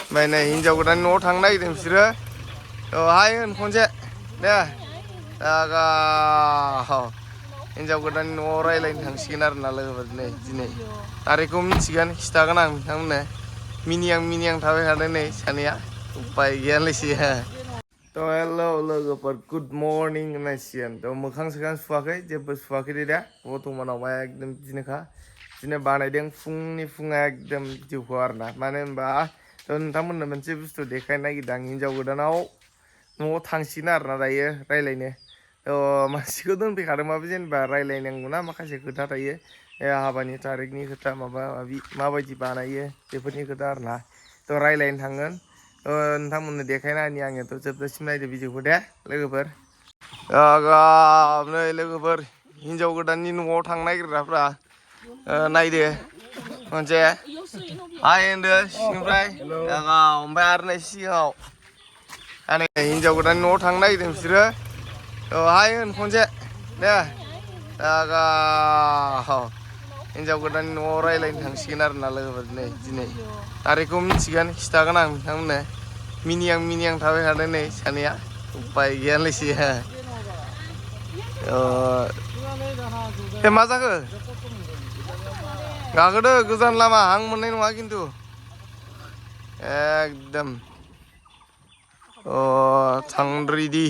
ओमफ्राय नै हिनजाव गोदाननि न'आव थांनो नागिरदों बिसोरो हाय होन खनसे दे हिनजाव गोदाननि न'आव रायज्लायनो थांसिगोन आरोना लोगोफोर नै दिनै तारिखखौ मिथिगोन खिथागोन आं नोंथांमोननो मिनियां थाबाय थादों नै सानैया उपाय गैयालायसै थ' हेलौ लोगोफोर गुड मर्निं होननांसिगोन थ' मोखां सोखां सुवाखै जेबो सुवाखै दे दा बर्थमानावहाय एकदम बिदिनोखा बिदिनो बानायदों फुङा एकदम भिडिअखौ आरोना मानो होनबा नोंथांमोननो मोनसे बुस्थु देखायनो नागिरदों आं हिनजाव गोदानाव न'आव थांसिगोन आरोना दायो रायज्लायनो मानसिखौ दोनफैखादोंबाबो जेनेबा रायज्लायनांगौना माखासे खोथा थायो हाबानि थारिखनि खोथा माबा माबि माबायदि बानायो बेफोरनि खोथा आरोना थ' रायज्लायनो थांगोन नोंथांमोननो देखायना होनि आङोथ' जोबजासिम नायदो भिडिअखौ दे लोगोफोर नै लोगोफोर हिनजाव गोदाननि न'आव थांनो नागिरग्राफ्रा नायदो मोनसे हाय होनदो सिंनिफ्राय ओमफ्राय आरो नै सिगाङाव हिनजाव गोदाननि न'आव थांनो नागिरदों बिसोरो हाय होन खनसे दे हिनजाव गोदाननि न'आव रायज्लायनो थांसिगोन आरोना लोगोफोर नै दिनै तारिखखौ मिथिगोन खिथागोन आं नोंथांमोननो मिनियां थाबाय थादों नै सानैया उपाय गैयालायसै मा जाखो गाखोदो गोजान लामा हां मोननाय नङा खिन्थु एकदम थांद्रिदि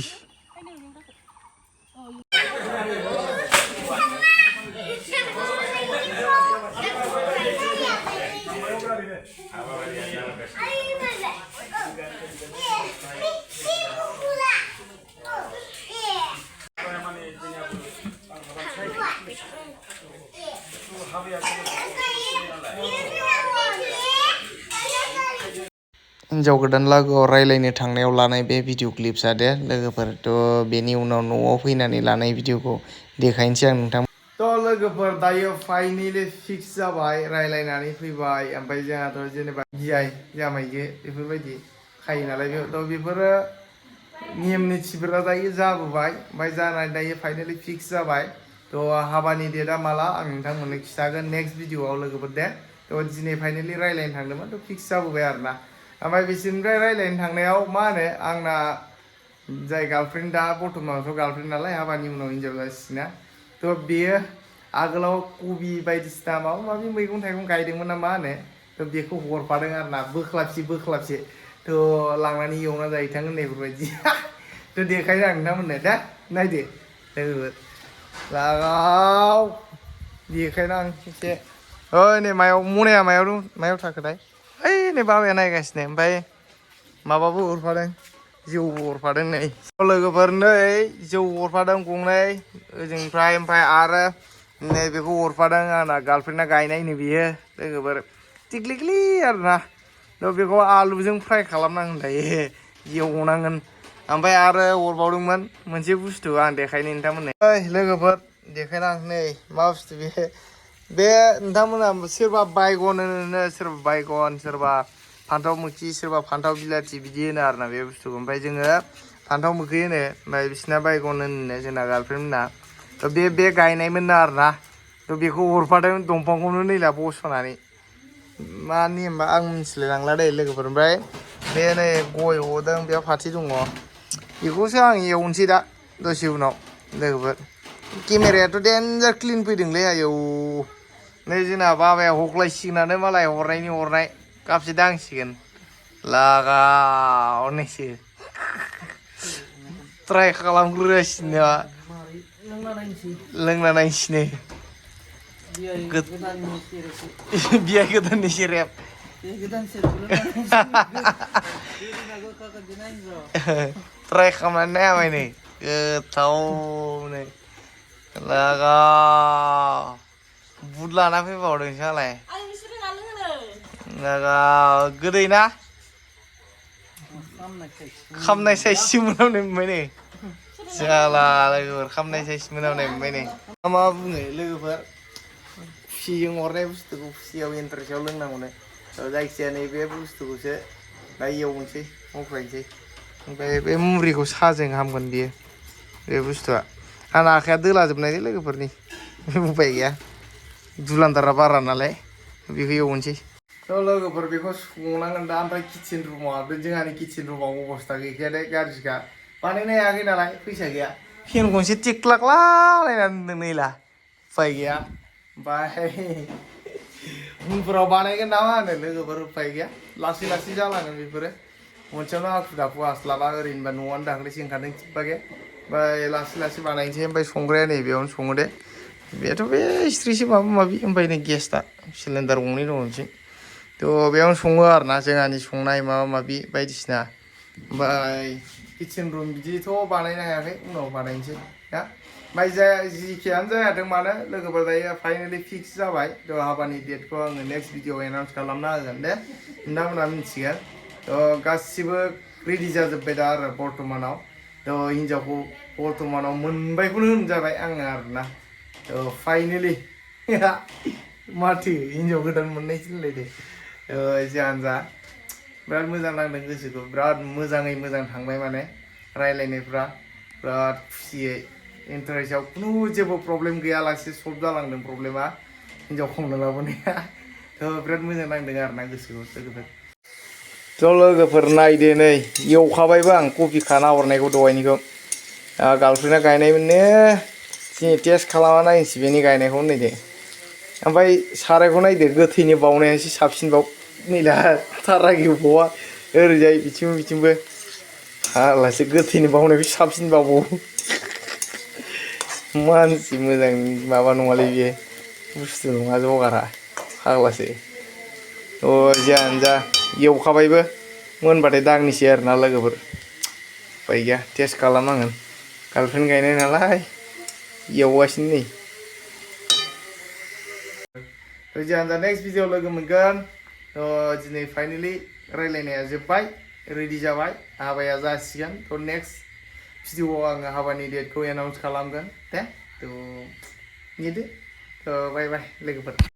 हिनजाव गोदान लागोआव रायज्लायनो थांनायाव लानाय बे भिडिअ क्लिप्सआ दे लोगोफोर थ' बेनि उनाव न'आव फैनानै लानाय भिडिअखौ देखायनोसै आं नोंथां थ' लोगोफोर दायो फाइनेलि फिक्स जाबाय रायज्लायनानै फैबाय ओमफ्राय जोंहाथ' जेनेबा गियाय जामाइजो बेफोरबायदि खायो नालाय थ' बेफोरो नेम निथिफोरा दायो जाबोबाय ओमफ्राय जानानै दायो फाइनेलि फिक्स जाबाय थ' हाबानि डेटआ माला आं नोंथांमोननो खिथागोन नेक्स्ट भिडिअआव लोगोफोर दे थ' दिनै फाइनेलि रायज्लायनो थांदोंमोन थ' फिक्स जाबोबाय आरोना ओमफ्राय बिसोरनिफ्राय रायज्लायनो थांनायाव मा होनो आंना जाय गार्लफ्रेन्ड दा बर्थमानथ' गार्लफ्रेन्ड नालाय हाबानि उनाव हिनजाव जासिगोना थ' बेयो आगोलाव कबि बायदिसिना माबा माबि मैगं थाइगं गायदोंमोन ना मा होनो थ' बेखौ हरफादों आरोना बोख्लाबसे थ' लांनानै एवना जाहैथां होननायफोरबायदि थ' देखायनो आं नोंथांमोननो दा नायदो लागाव देखायनो आं एसे नै मायाव मनाया मायाव थाखोथाय ओइ नै बाबाया नायगासिनो ओमफ्राय माबाबो हरफादों जौबो हरफादों नै लोगोफोर नै जौ हरफादों गंनै ओजोंनिफ्राय ओमफ्राय आरो नै बेखौ हरफादों आंना गार्लफ्रेन्डआ गायनायनो बियो लोगोफोर टिक्लिक्लि आरोना थ' बेखौ आलुजों फ्राय खालामनांगोन दायो एवनांगोन ओमफ्राय आरो हरबावदोंमोन मोनसे बुस्थु आं देखायनो नोंथांमोननो ओइ लोगोफोर देखायनो आं नै मा बुस्थु बे नोंथांमोना सोरबा बायगन होनो सोरबा बायगन सोरबा फान्थाव मोखि सोरबा फान्थाव बिलाथि बिदि होनो आरोना बे बुस्थुखौ ओमफ्राय जोङो फान्थाव मोखै होनो ओमफ्राय बिसिना बायगन होनो जोंना गार्लफ्रेन्डमोनना थ' बे गायनायमोनना आरोना थ' बेखौ हरफादों दंफांखौनो नैला बस'नानै मा नेमबा आं मिथिलाय लांला दे लोगोफोर ओमफ्राय बे नै गय हरदों बेयाव फाथि दङ बेखौसो आं एवनोसै दा दसे उनाव लोगोफोर केमेरायाथ' देन्जार क्लिन फैदोंलै आयौ नै जोंना बाबाया हख्लायसिगोनानो मालाय हरनाय कापसे दांसिगोन लागावनोसो ट्राय खालामग्रोगासिनो लोंना नायनोसै बियाय गोदाननि सेरेब ट्राय खालामनानै नायाबाय नै गोथावनो लागाव बुद लाना फैबावदोंसो मालाय लागाव गोदै ना खामनाय साइजसो मोनामनाय मोनबाय नै जाला लोगोफोर खामनाय साइजसो मोनामनाय मोनबाय नै मा बुङो लोगोफोर खुसिजों हरनाय बुस्थुखौ खुसियाव इन्टारेस्टआव लोंनांगौनो जायखिजाया नैबे बुस्थुखौसो दा एवनोसै मख्रायनोसै ओमफ्राय बे मुरिखौ साजों हामगोन बियो बे बुस्थुआ आंना आखाइया दोलाजोबनायलै लोगोफोरनि उपाय गैया दुलान्दारा बारा नालाय बेखौ एवनोसै थ' लोगोफोर बेखौ संनांगोन दा ओमफ्राय किचेन रुमाव हाबदों जोंहानि किचेन रुमाव अबस्था गैखाया दे गाज्रिखा बानायनो हायाखै नालाय फैसा गैया फेन गंसे टेक्लाक्लालायनानै दोनदों नैला उफाय गैया ओमफ्राय उनफोराव बानायगोन ना मा होनो लोगोफोर उफाय गैया लासै लासै जालांगोन बेफोरो मोनसेयावनो हाखु दाखु हास्लाबा ओरैनोबा न'आनो दाख्लैसो ओंखारदों थिगबागे ओमफ्राय लासै लासै बानायनोसै ओमफ्राय संग्राया नै बेयावनो सङो दे बेथ' बे हिस्ट्रिसो माबा माबि ओमफ्राय नै गेस दा सिलिन्डार गंनै दङ बिथिं थ' बेयावनो सङो आरोना जोंहानि संनाय माबा माबि बायदिसिना ओमफ्राय किचेन रुम बिदिथ' बानायनो हायाखै उनाव बानायनोसै ना ओमफ्राय जाया जिखियानो जायाथों मानो लोगोफोर दायो फाइनालि फिक्स जाबाय थ' हाबानि डेटखौ आङो नेक्स्ट भिडिअ एनाउन्स खालामना होगोन दे नोंथांमोनहा मिथिगोन थ' गासिबो रेडि जाजोब्बाय दा आरो बर्थमानाव थ' हिन्जावखौ बर्थमानाव मोनबायखौनो होनजाबाय आङो आरोना थ' फाइनालि माथो हिन्जाव गोदान मोननायसो होनलायदो जियानो जा बिराद मोजां नांदों गोसोखौ बिराद मोजाङै मोजां थांबाय माने रायलायनायफ्रा बिराद खुसियै इन्टारेस्टआव खुनु जेबो प्रब्लेम गैयालासे सल्भ जालांदों प्रब्लेमा हिन्जाव खावना लाबोनाया थ' बिराद मोजां नांदों आरोना गोसोखौ लोगोफोर थ' लोगोफोर नायदो नै एवखाबायबो आं कफि खाना हरनायखौ दहायनिखौ गार्लफ्रेन्डआ गायनायमोननो दिनै टेस्ट खालामना नायनोसै बेनि गायनायखौ नायदो ओमफ्राय सारायखौ नायदो गोथैनि बावनायासो साबसिनबाव नैला थारा गेवबावा ओरैजाय बिथिंबो बिथिंबो फाग्लासो गोथैनि बावनायखौ साबसिन बावबावो मानसि मोजां माबा नङालै बियो बुस्थु नङा जगारा फाग्लासो थ' जियानो जा एवखाबायबो मोनबाथाय दांनोसै आरोना लोगोफोर उफाय गैया टेस्ट खालामनांगोन गार्लफ्रेन्ड गायनाय नालाय एवगासिनो नै थ' जियानो जा नेक्स्ट भिडिअ लोगो मोनगोन थ' दिनै फाइनालि रायलायनाया जोब्बाय रेडि जाबाय हाबाया जासिगोन थ' नेक्स्ट भिडिअआव आङो हाबानि डेटखौ एनाउन्स खालामगोन दे थ' नेदो थ' बाय बाय लोगोफोर